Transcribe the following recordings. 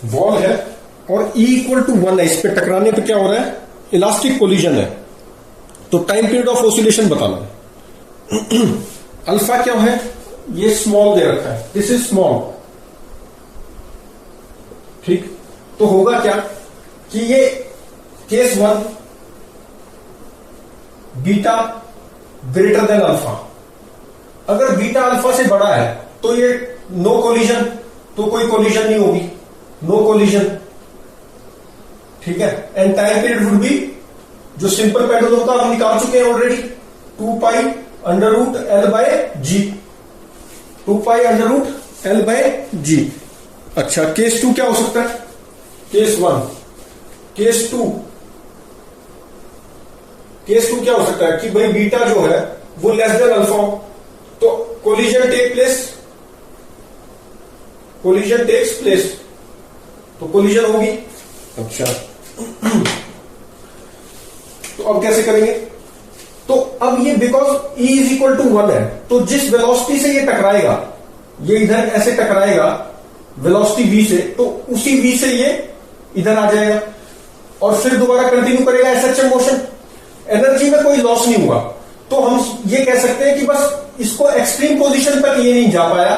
Ball है और E equal to 1 है, इस पे टकराने पे क्या हो रहा है, इलास्टिक कोलिजन है, तो टाइम पीरियड ऑफ ऑसिलेशन बताना है। अल्फा क्या है, ये स्मॉल दे रखा है, दिस इज स्मॉल, ठीक। तो होगा क्या कि ये case 1 beta greater than alpha, अगर बीटा अल्फा से बड़ा है तो ये नो कोलिजन, तो कोई कोलिजन नहीं होगी, नो कोलिजन, ठीक है। And time period would be, जो सिंपल पेंडुलम का हम निकाल चुके हैं already, 2 pi under root L by G, 2 pi under root L by G. अच्छा, केस 2 क्या हो सकता है, केस 1, केस 2 क्या हो सकता है कि भाई बीटा जो है वो लेस देन अल्फा हो, तो कोलिजन टेक्स प्लेस, तो कोलिजन होगी। अच्छा, तो अब कैसे करेंगे, तो अब ये because E is equal to 1 है, तो जिस वेलोसिटी से ये टकराएगा, ये इधर ऐसे टकराएगा वेलोसिटी v से, तो उसी v से ये इधर आ जाएगा और फिर दोबारा कंटिन्यू करेगा एसएचएम मोशन, एनर्जी में कोई लॉस नहीं हुआ। तो हम ये कह सकते हैं कि बस इसको एक्सट्रीम पोजीशन तक ये नहीं जा पाया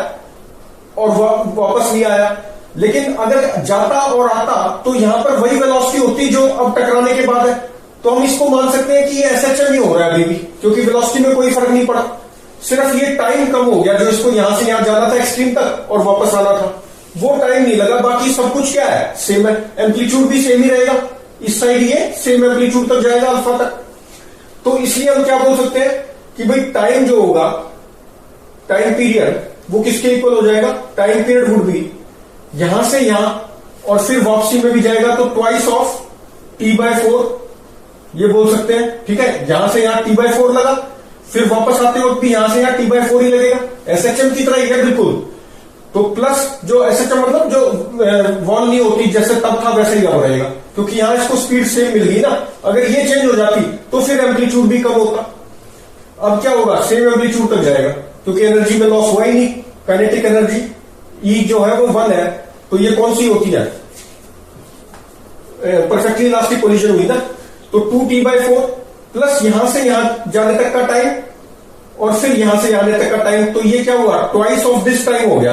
और वापस नहीं आया, लेकिन अगर जाता और आता तो यहां पर वही वेलोसिटी होती जो अब टकराने के बाद है, तो हम इसको मान सकते हैं कि ये एसएचएम ही हो रहा है अभी भी, क्योंकि वेलोसिटी में कोई फर्क नहीं पड़ा, सिर्फ ये टाइम कम हो गया, जो इसको यहां से यहां जाना था एक्सट्रीम तक और वापस आना था, वो टाइम नहीं लगा, बाकी सब कुछ क्या है, सेम है, एम्पलीट्यूड भी सेम ही रहेगा, इस साइड ये सेम एम्पलीट्यूड तक जाएगा अल्फा तक। तो इसलिए हम क्या बोल सकते हैं कि भाई टाइम जो होगा, टाइम पीरियड, वो किसके इक्वल हो जाएगा, टाइम पीरियड वुड बी यहां से यहां और फिर वापसी में भी जाएगा तो ट्वाइस ऑफ T/4, ये बोल सकते हैं, ठीक है। यहां से यहां T/4 लगा, फिर वापस आते वक्त भी यहां से यहां T/4 ही लगेगा, एसएचएम की तरह ही है बिल्कुल। तो प्लस जो एसएचएम मतलब जो वॉल नहीं होती, जैसे तब था वैसे ही अब रहेगा, क्योंकि यहां इसको स्पीड सेम मिल गई ना, अगर ये चेंज हो जाती तो फिर एम्पलीट्यूड भी कम होता। अब क्या होगा, सेम एम्पलीट्यूड तक जाएगा, क्योंकि एनर्जी में लॉस हुआ ही नहीं, काइनेटिक एनर्जी E जो है वो 1 है, तो ये कौन सी होती है, परफेक्टली इलास्टिक कोलिजन हुई ना, तो 2T/4 प्लस यहां से यहां जाने तक का टाइम और फिर यहां से आने तक का टाइम, तो ये क्या हुआ, ट्वाइस ऑफ दिस टाइम हो गया।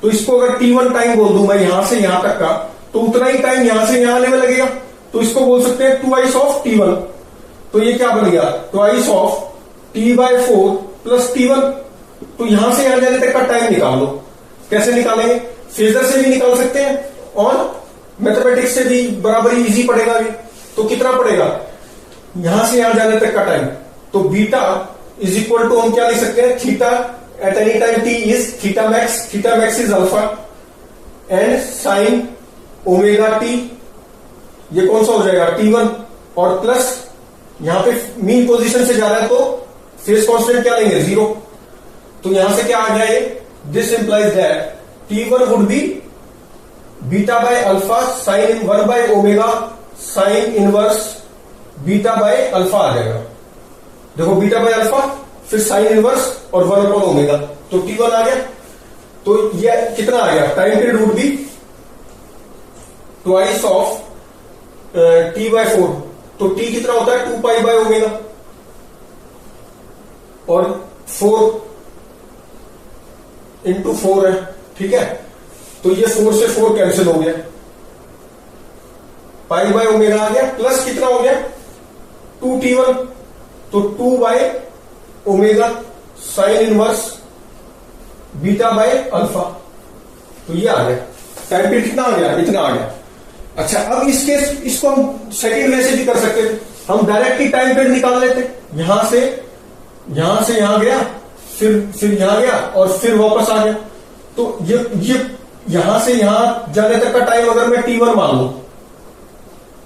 तो इसको अगर T1 टाइम बोल दूं मैं यहां से यहां तक का, तो उतना ही टाइम यहां से यहां आने में लगेगा, तो इसको बोल सकते हैं ट्वाइस ऑफ T1। तो ये क्या बन गया, twice of T/4 plus T1। तो यहां से यहां जाने तक का टाइम निकाल लो, कैसे निकालेंगे, फेजर से भी निकाल सकते हैं और मैथमेटिक्स से भी बराबर ही इजी पड़ेगा भी। तो कितना पड़ेगा, यहां से यहां जाने तक का टाइम, तो बीटा इज इक्वल टू हम क्या लिख सकते हैं, theta at any time t is theta max is alpha and sine omega t, ये कौन सा हो जाएगा T1, और प्लस यहां पे मीन पोजीशन से जा रहा है तो फेज कांस्टेंट क्या लेंगे, 0। तो यहां से क्या आ गया, ये this implies that T1 would be beta by alpha sine 1 by omega sine inverse beta by alpha आ जाएगा। देखो बीटा बाय अल्फा फिर साइन इनवर्स और 1 अपॉन ओमेगा, तो T1 आ गया। तो ये कितना आ गया, time period would be twice of T/4, तो T कितना होता है 2 पाई बाय ओमेगा और 4 इंटू 4 है, ठीक है। तो ये 4 से 4 कैंसिल हो गया, पाई बाय ओमेगा आ गया, प्लस कितना हो गया 2T1, तो 2 by omega sine inverse beta by alpha, तो ये आ गया। टाइम पीरियड कितना आ गया, इतना आ गया। अच्छा, अब इसको हम सेकंड वे से भी कर सकते थे, हम डायरेक्ट ही टाइम पीरियड निकाल लेते, यहां से यहां गया, फिर यहां गया और फिर वापस आ गया। तो ये यहां से यहां जाने तक का टाइम अगर मैं T1 मान लूं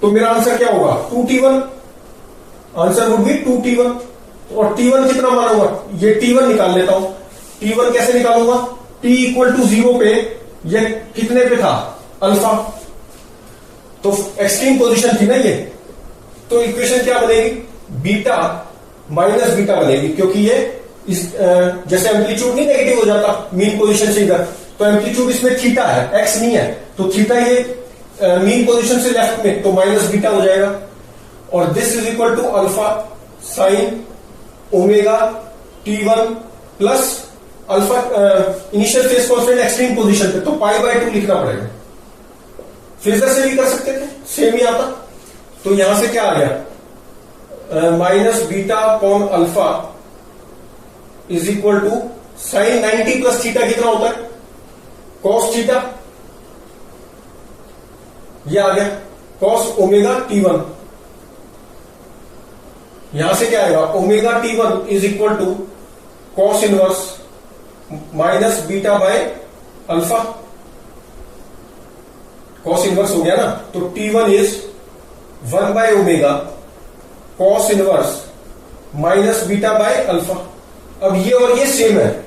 तो मेरा आंसर क्या होगा 2T1, answer would be 2T1। और T1 कितना मानूंगा, ये T1 निकाल लेता हूं। T1 कैसे निकालूंगा, T इक्वल टू 0 पे ये कितने पे था, अल्फा, तो एक्सट्रीम पोजीशन थी ना ये, तो इक्वेशन क्या बनेगी, बीटा माइनस बीटा बनेगी, क्योंकि ये जैसे एम्पलीट्यूड नहीं नेगेटिव हो जाता मीन पोजीशन से इधर, तो एम्पलीट्यूड इसमें थीटा है, एक्स नहीं है, तो थीटा ये मीन पोजीशन से लेफ्ट में, तो माइनस बीटा हो जाएगा। और this is equal to alpha sine omega T1 plus alpha initial phase constant extreme position पे, तो π/2 लिखना पड़ेगा। फेजर से भी कर सकते थे, सेम ही आता। तो यहां से क्या आ गया, minus beta upon alpha is equal to sine 90 plus theta कितना होता है, कॉस थीटा, ये आ गया कॉस ओमेगा T1। यहां से क्या आएगा, omega T1 is equal to cos inverse minus beta by alpha, cos inverse हो गया ना। तो T1 is 1 by omega cos inverse minus beta by alpha. अब ये और ये सेम है,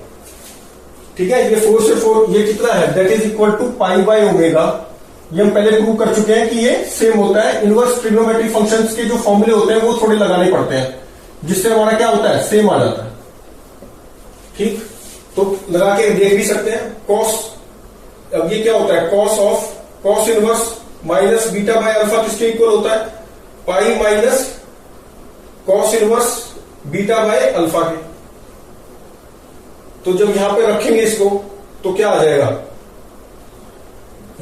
ठीक है। ये 4 से 4 ये कितना है, दैट इज इक्वल टू π/ओमेगा। ये हम पहले प्रूव कर चुके हैं कि ये सेम होता है। इनवर्स ट्रिग्नोमेट्रिक फंक्शंस के जो फॉर्मूले होते हैं वो थोड़े लगाने पड़ते हैं, जिससे हमारा क्या होता है, सेम आ जाता है। ठीक, तो लगा के देख भी सकते हैं। कॉस, अब ये क्या होता है, cos of cos inverse minus beta by alpha किसके इक्वल होता है, पाई minus cos inverse beta by alpha के। तो जब यहां पे रखेंगे इसको तो क्या आ जाएगा,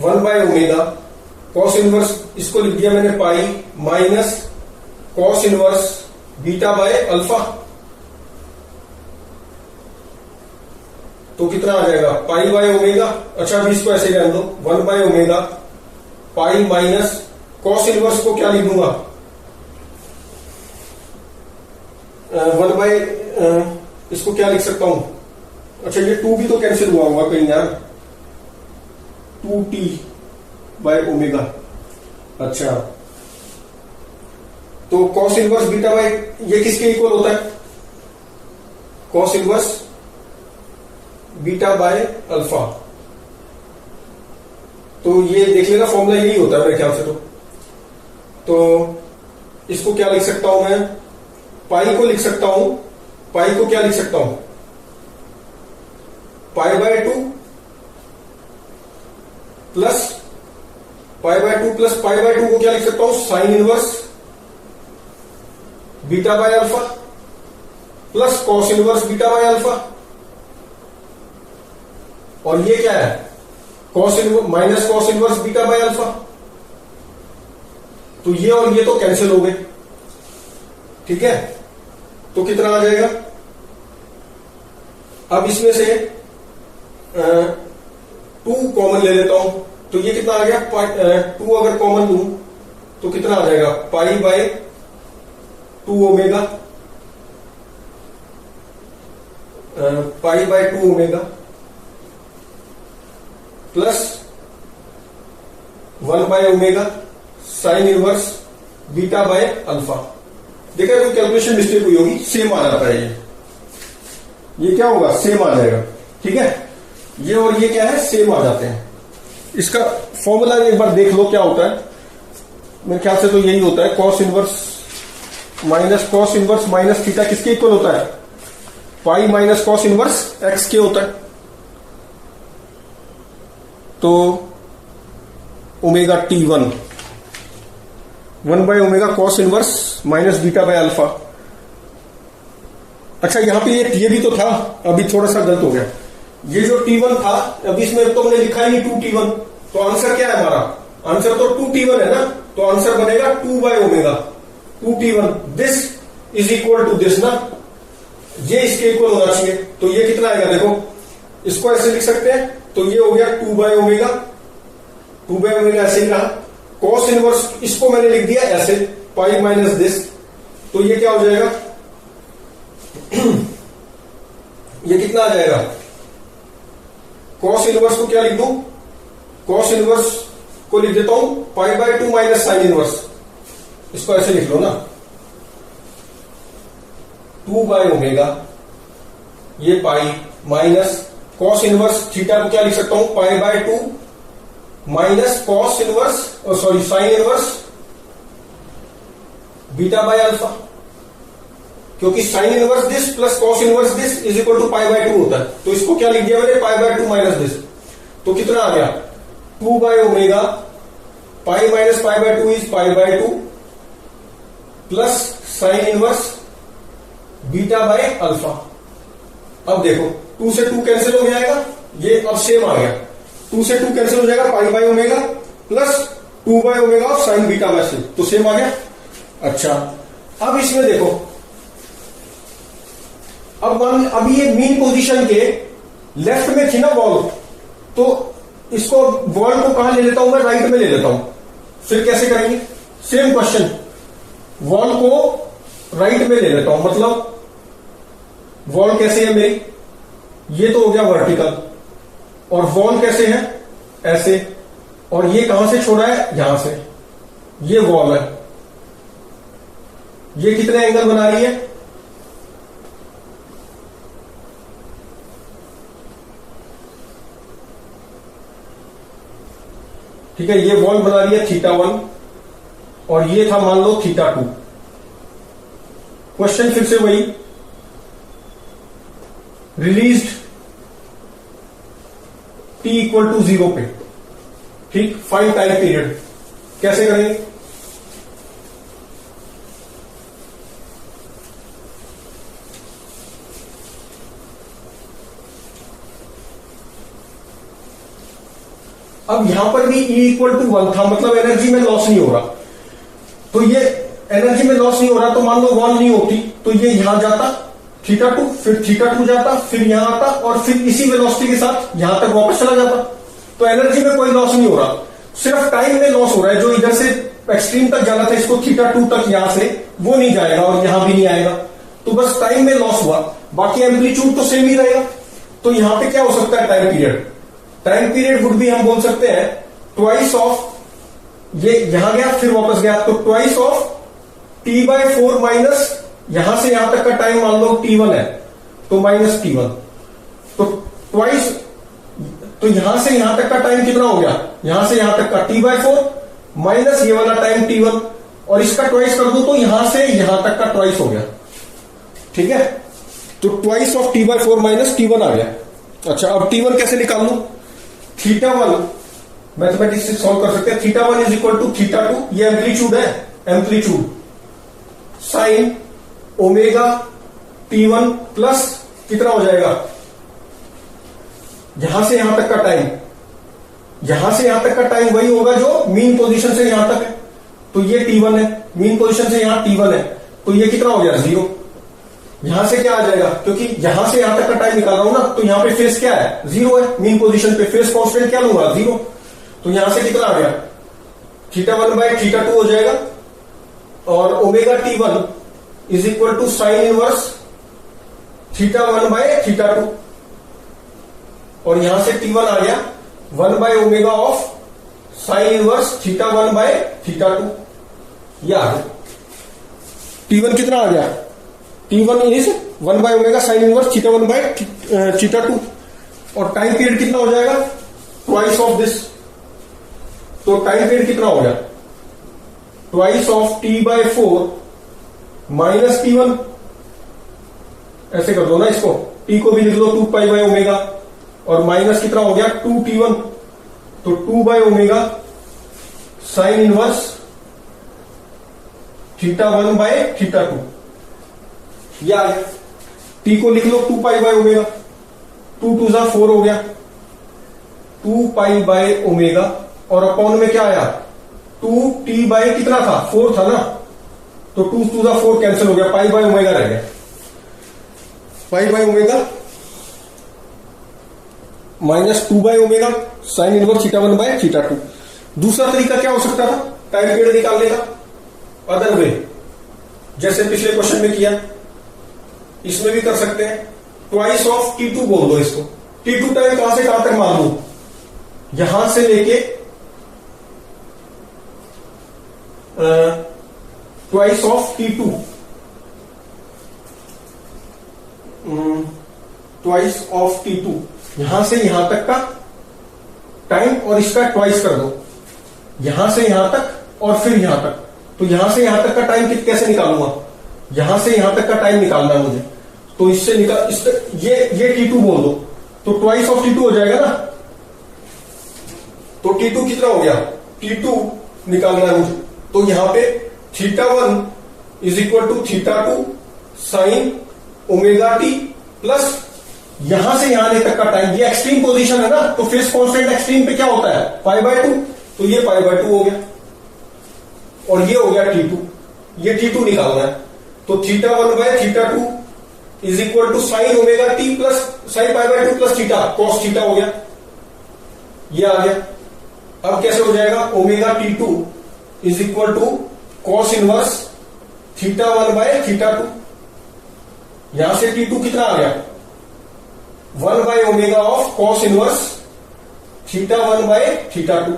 1 बाय ओमेगा कॉस इनवर्स, इसको लिख दिया मैंने पाई minus cos inverse beta by alpha. तो कितना आ जाएगा, पाई बाय ओमेगा। अच्छा अभी इसको ऐसे रहने दो, 1 by omega pi minus cos inverse को क्या लिख दूंगा, 1 बाय इसको क्या लिख सकता हूं, अच्छा ये 2 भी तो कैंसिल हुआ होगा कहीं यार, 2t बाय ओमेगा। अच्छा तो कॉस इनवर्स बीटा बाय ये किसके इक्वल होता है, cos inverse beta by alpha. तो ये देख लेना फॉर्मूला यही होता है मेरे ख्याल से। तो इसको क्या लिख सकता हूं मैं, पाई को लिख सकता हूं, पाई को क्या लिख सकता हूं, π/2 प्लस π/2 प्लस π/2 को क्या लिख सकता हूं, sign inverse beta by alpha plus cos inverse beta by alpha. और ये क्या है, cos inverse minus cos inverse beta by alpha. तो ये और ये तो कैंसिल हो गए, ठीक है। तो कितना आ जाएगा, अब इसमें से 2 कॉमन ले लेता हूं, तो ये कितना आ गया, 2 अगर कॉमन लूं तो कितना आ जाएगा, π/2 omega, π/2 omega plus 1 by omega sine inverse beta by alpha. देखा कोई कैलकुलेशन मिस्टेक हुई होगी, सेम आ जाता है। ये क्या होगा, सेम आ जाएगा, ठीक है। ये और ये क्या है, सेम आ जाते हैं। इसका फॉर्मूला एक बार देख लो क्या होता है, मेरे ख्याल से तो यही होता है, कॉस इनवर्स माइनस थीटा किसके इक्वल होता है, पाई माइनस कॉस इनवर्स एक्स के होता है। तो omega T1 1 by omega cos inverse minus beta by alpha. अच्छा यहां पे ये भी तो था, अभी थोड़ा सा गलत हो गया। ये जो T1 था, अभी इसमें तो मैंने लिखा ही नहीं 2T1, तो आंसर क्या है हमारा, आंसर तो 2T1 है ना। तो आंसर बनेगा 2 by omega 2T1, this is equal to this ना, ये इसके इक्वल होना चाहिए। तो ये कितना आएगा, देखो इसको ऐसे लिख सकते हैं, तो ये हो गया 2 बाय ओमेगा, 2 बाय ओमेगा ऐसे ही रहा। कॉस इनवर्स इसको मैंने लिख दिया ऐसे, पाई माइनस दिस, तो ये क्या हो जाएगा ये कितना आ जाएगा, कॉस इनवर्स को क्या लिख दूं, कॉस इनवर्स को लिख देता हूं π/2 माइनस साइन इनवर्स, इसको ऐसे लिख लो ना, 2 बाय ओमेगा ये pi minus cos inverse theta को क्या लिख सकता हूं, π/2 minus cos inverse sorry sine inverse beta by alpha, क्योंकि sine inverse this plus cos inverse this is equal to π/2 होता है। तो इसको क्या लिख दिया मैंने, π/2 माइनस दिस। तो कितना आ गया, 2 by omega pi minus pi by 2 is pi by 2 plus sign inverse beta by alpha. अब देखो 2 से 2 कैंसिल हो जाएगा, ये अब सेम आ गया, 2 से 2 कैंसिल हो जाएगा, pi by omega plus 2 by omega of sine beta by C, तो सेम आ गया। अच्छा अब इसमें देखो, अब ये मीन पोजीशन के लेफ्ट में थी ना वॉल, तो इसको वॉल को कहां ले लेता हूं मैं, राइट में ले लेता हूं। फिर कैसे करेंगे, सेम क्वेश्चन, वॉल को राइट में ले लेता हूं, मतलब वॉल कैसे है मेरी, ये तो हो गया वर्टिकल, और वॉल कैसे है ऐसे, और ये कहां से छोड़ा है, यहां से, ये वॉल है, ये कितने एंगल बना रही है, ठीक है, ये वॉल बना रही है θ1 और ये था मान लो θ2। क्वेश्चन फिर से वही, रिलीज्ड t इक्वल टू 0 पे, ठीक, फाइंड टाइम पीरियड, कैसे करेंगे, अब यहां पर भी E इक्वल टू 1 था, मतलब एनर्जी में लॉस नहीं हो रहा, तो ये एनर्जी में लॉस नहीं हो रहा, तो मान लो वॉल नहीं होती तो ये यहां जाता θ2, फिर θ2 जाता, फिर यहां आता, और फिर इसी वेलोसिटी के साथ यहां तक वापस चला जाता, तो एनर्जी में कोई लॉस नहीं हो रहा, सिर्फ टाइम में लॉस हो रहा है। जो इधर से एक्सट्रीम तक जाना था, इसको θ2 तक यहां से, वो नहीं जाएगा और यहां भी नहीं आएगा, तो बस टाइम में लॉस हुआ, बाकी एम्पलीट्यूड तो सेम ही रहेगा। तो यहां पे क्या हो सकता है time period, time period would भी हम बोल सकते हैं ट्वाइस ऑफ, ये यहां गया फिर वापस गया, तो ट्वाइस ऑफ t/4 माइनस यहां से यहां तक का टाइम मान लो t1 है, तो माइनस t1, तो ट्वाइस, तो यहां से यहां तक का टाइम कितना हो गया, यहां से यहां तक का t/4 माइनस ये वाला टाइम t1, और इसका ट्वाइस कर दो तो यहां से यहां तक का ट्वाइस हो गया, ठीक है, तो twice of t/4 minus t1 आ गया। अच्छा अब t1 कैसे निकाल लू, θ1 मैथमेटिक्स से सॉल्व कर सकते हैं, θ1 इज इक्वल टू θ2, ये एम्पलीट्यूड है, amplitude sign omega t1 plus कितना हो जाएगा, यहां से यहां तक का टाइम, यहां से यहां तक का टाइम वही होगा जो मीन पोजीशन से यहां तक है, तो ये t1 है, मीन पोजीशन से यहां t1 है, तो ये कितना हो गया 0, यहां से क्या आ जाएगा, क्योंकि यहां से यहां तक का टाइम निकाल रहा हूं ना, तो यहां पे फेस क्या है 0 है, मीन पोजीशन पे फेस कांस्टेंट क्या लूंगा 0, तो यहां से कितना आ गया θ1 बाय θ2 हो जाएगा, और omega t1 is equal to sine inverse θ1 by θ2, और यहां से t1 आ गया 1 by omega of sine inverse θ1 by θ2, ये आ गया, t1 कितना आ गया, t1 is 1 by omega sine inverse θ1 by θ2, और टाइम पीरियड कितना हो जाएगा ट्वाइस ऑफ दिस, तो टाइम पीरियड कितना हो गया twice of t/4 minus t1, ऐसे कर दो ना इसको, t को भी लिख लो 2 पाई बाय ओमेगा, और माइनस कितना हो गया 2t1, तो 2 by omega sine inverse θ1 by θ2, ये आ गया, t को लिख लो 2 पाई बाय ओमेगा, 2 2 जा 4 हो गया, 2 पाई बाय ओमेगा, और अपॉन में क्या आया 2t बाय कितना था 4 था ना, तो 2 2 जा 4 कैंसिल हो गया, पाई बाय ओमेगा रह गया, pi by omega minus 2 by omega sine inverse θ1 by θ2। दूसरा तरीका क्या हो सकता था टाइम पीरियड निकालने का, अदर वे, जैसे पिछले क्वेश्चन में किया, इसमें भी कर सकते हैं, ट्वाइस ऑफ t2 बोल दो इसको, t2 टाइम कहां से कहां तक मान लू, यहां से लेके twice of t2, twice of t2, यहां से यहां तक का टाइम और इसका ट्वाइस कर दो, यहां से यहां तक और फिर यहां तक, तो यहां से यहां तक का टाइम कैसे निकालूंगा, यहां से यहां तक का टाइम निकालना है मुझे, तो इससे ये t2 बोल दो, तो ट्वाइस ऑफ t2 हो जाएगा ना, तो T2 कितना हो गया, T2 निकालना है मुझे। तो यहां पे θ1 is equal to θ2 sine omega T plus यहां से यहां तक का टाइम, ये एक्सट्रीम पोजीशन है ना, तो फेज कांस्टेंट एक्सट्रीम पे क्या होता है, π/2, तो ये π/2 हो गया और ये हो गया T2, ये T2 निकालना है। तो θ1/θ2 is equal to sine omega T plus sine π/2 plus theta cos theta हो गया, ये आ गया। अब कैसे हो जाएगा, omega T2 is equal to cos inverse θ1/θ2, यहां से T2 कितना आ गया, 1/ओमेगा ऑफ कॉस इनवर्स θ1/θ2,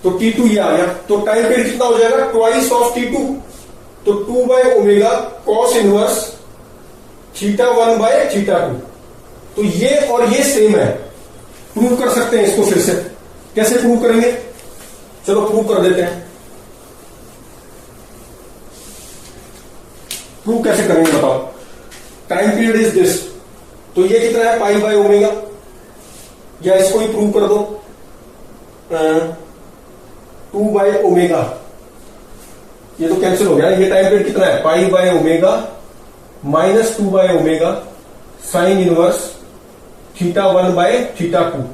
तो T2 ये आ गया। तो टाइम पीरियड कितना हो जाएगा, ट्वाइस ऑफ T2, तो 2/ओमेगा कॉस इनवर्स θ1/θ2। तो ये और ये सेम है, प्रूव कर सकते हैं इसको। फिर से कैसे प्रूव करेंगे, चलो प्रूव कर देते हैं। प्रूव कैसे करेंगे बताओ, टाइम पीरियड इज दिस, तो ये कितना है π/ओमेगा, या इसको ही प्रूव कर दो 2/ओमेगा, ये तो कैंसिल हो गया। ये टाइम पीरियड कितना है, π/ओमेगा माइनस 2/ओमेगा साइन इनवर्स θ1/θ2।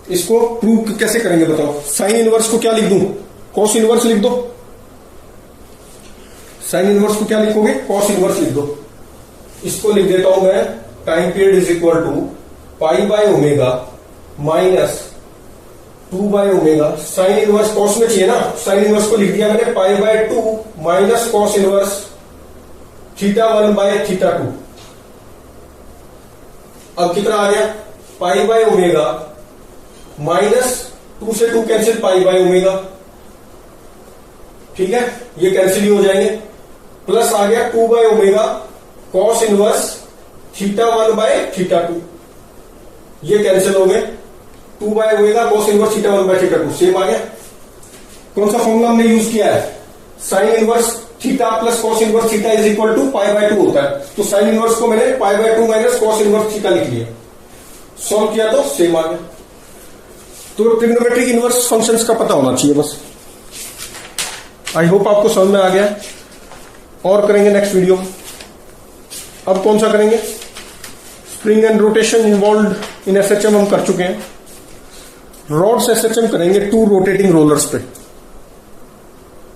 इसको प्रूव कैसे करेंगे बताओ, साइन इनवर्स को क्या लिख दूं, कॉस इनवर्स लिख दो। साइन इनवर्स को क्या लिखोगे, कॉस इनवर्स लिख दो। इसको लिख देता हूं मैं, time period is equal to pi by omega minus two by omega sine inverse, cos में चाहिए ना, साइन इनवर्स को लिख दिया मैंने π/2 माइनस कॉस इनवर्स θ1/θ2। अब कितना आ गया, π/ओमेगा माइनस 2 से 2 कैंसिल, π/ओमेगा, ठीक है, ये कैंसिल ही हो जाएंगे। प्लस आ गया 2/ओमेगा कॉस इनवर्स θ1/θ2, ये कैंसिल हो गए। 2/ओमेगा कॉस इनवर्स θ1/θ2 सेम आ गया। कौन सा फॉर्मूला हमने यूज किया है, sine inverse theta plus cos inverse theta is equal to π/2 होता है, तो साइन इनवर्स को मैंने π/2 माइनस कॉस इनवर्स थीटा लिख लिया, सॉल्व किया तो सेम आ गया। तो ट्रिग्नोमेट्रिक इनवर्स फंक्शंस का पता होना चाहिए बस। आई होप आपको समझ में आ गया। और करेंगे नेक्स्ट वीडियो में। अब कौन सा करेंगे, spring and rotation involve in SHM हम कर चुके हैं। रॉड्स एसएचएम करेंगे 2 रोटेटिंग रोलर्स पे।